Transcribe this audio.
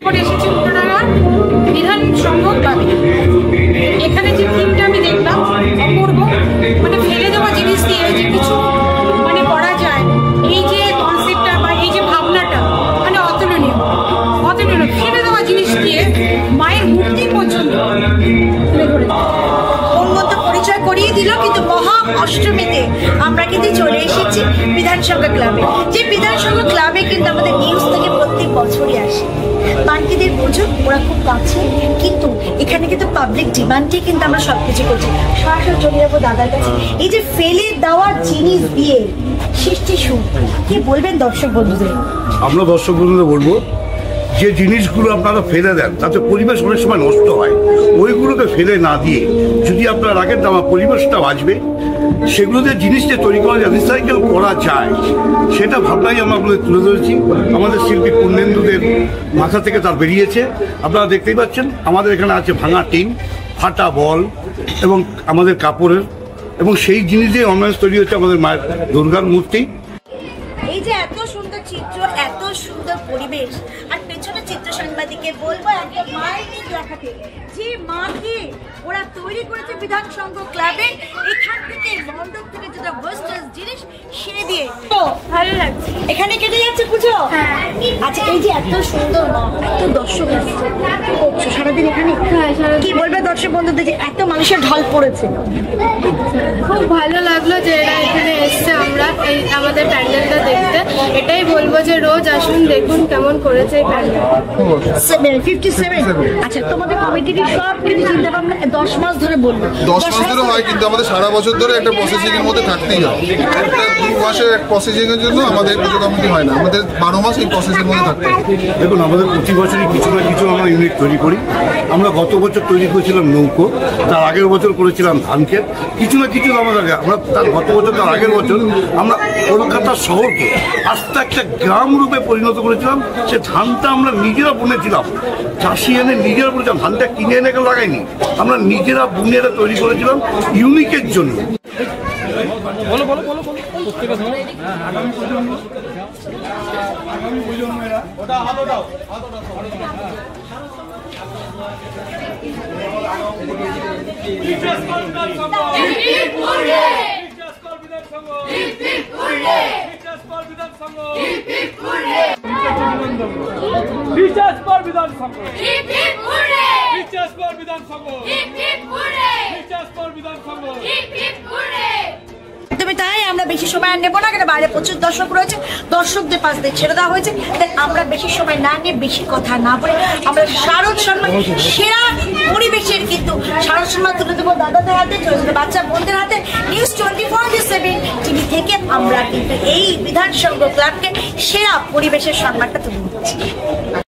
এসেছি উত্তরডাঙ্গা বিধান সংঘ ক্লাবে। এখানে যে থিমটা আমি দেখলাম অপূর্ব, মানে ফেলে দেওয়া জিনিস দিয়ে যে কিছু মানে করা যায়, এই যে কনসেপ্টটা বা এই যে ভাবনাটা মানে অতুলনীয়। ফেলে দেওয়া জিনিস দিয়ে মায়ের মূর্তি পর্যন্ত তুলে ধরে মতো পরিচয় করিয়ে দিল। কিন্তু মহা অষ্টমীতে আমরা কিন্তু চলে এসেছি বিধানসভা ক্লাবে। যে বিধানসভা ক্লাবে কিন্তু আমাদের নিউজ থেকে প্রত্যেক বছরই আসে। বাঙ্কিদের পুজো ওরা খুব কাছে, কিন্তু এখানে কিন্তু পাবলিক ডিমান্ডে কিন্তু আমরা সবকিছু করছি। সরাসরি চলে যাবো দাদার কাছে। এই যে ফেলে দেওয়া জিনিস দিয়ে সৃষ্টি সুখ, কি বলবেন দর্শক বন্ধুদের? আমরা দর্শক বন্ধুদের বলবো, যে জিনিসগুলো আপনারা ফেলে দেন তাতে পরিবেশ অনেক সময় নষ্ট হয়। ওইগুলোকে ফেলে না দিয়ে যদি আপনারা রাখেন আমার পরিবেশটা বাঁচবে, সেগুলোতে জিনিস যে তৈরি করা যায়, রিসাইকেল করা যায়, সেটা ভাবনাই আমরা তুলে ধরেছি। আমাদের শিল্পী পূর্ণেন্দুদের মাথা থেকে তার বেরিয়েছে। আপনারা দেখতেই পাচ্ছেন আমাদের এখানে আছে ভাঙা টিন, ফাটা বল এবং আমাদের কাপড়ের, এবং সেই জিনিস দিয়ে অনলাইন তৈরি হচ্ছে আমাদের মায়ের দুর্গার মূর্তি। এই যে এত সুন্দর চিত্র, এত সুন্দর পরিবেশ, আর পেছনে চিত্র সাংবাদিককে বলবো একটা মায়ের দেখাতে, যে মাকে ওরা তৈরি করেছে বিধান সংঘ ক্লাবে। এখান থেকে মণ্ডপ থেকে যেটা ওয়েস্টার্ন জিনিস সে দিয়ে ভালো লাগছে। এখানে কেটে যাচ্ছে পুজো। আচ্ছা, এই যে এত সুন্দর মা, এত দর্শক আসছে, কি করছো সারাদিন এখানে? কি বলবে দর্শক বন্ধুদের যে এত মানুষের ঢল পড়েছে? খুব ভালো লাগলো যে এরা এখানে এসছে আমরা এই আমাদের প্যান্ডেলটা দেখতে। এটাই বলবো যে রোজ আসুন, দেখুন কেমন করেছে এই প্যান্ডেল। 57। আচ্ছা, তোমাদের কমিটির সব কিছু চিন্তা ভাবনা 10 মাস ধরে বলবো। 10 মাস ধরে হয়, কিন্তু আমাদের সারা বছর ধরে একটা প্রসেসিং এর মধ্যে থাকতেই হয়। একটা 2 মাসের এক প্রসেসিং এর জন্য আমাদের পুজো কমিটি হয় না, আমাদের 12 মাস এই প্রসেসের মধ্যে থাকতে হয়। দেখুন, আমাদের প্রতি বছরই কিছু না কিছু আমরা ইউনিট তৈরি করি। আমরা গত বছর তৈরি করেছিলাম নৌকো, তার আগের বছর করেছিলাম ধানক্ষেত। কিছু না কিছু আমাদের আমরা তার গত বছর, তার আগের বছর আমরা কলকাতা শহরকে আস্তে একটা গ্রাম রূপে পরিণত করেছিলাম। সে ধানটা আমরা নিজেরা বুনেছিলাম, চাষি এনে নিজেরা বুনেছিলাম, ধানটা কিনে এনে কেউ লাগাইনি, আমরা নিজেরা বুনেরা তৈরি করেছিলাম ইউনিকের জন্য। তুমি তাই, আমরা বেশি সময় আর নেবো না, কেন বাইরে প্রচুর দর্শক রয়েছে। দর্শকদের পাশ দিয়ে ছেড়ে দেওয়া হয়েছে, তাই আমরা বেশি সময় না নিয়ে বেশি কথা না বলে আমরা শারদ সম্মান সেরা পরিবেশের কিন্তু শারদ সম্মান তুলে দেবো দাদাদের হাতে, চলে যাবে বাচ্চা বোনদের হাতে। নিউজ 24/7 টিভি থেকে আমরা কিন্তু এই বিধান সংঘ ক্লাবকে সেরা পরিবেশের সম্মানটা তুলে দিচ্ছি।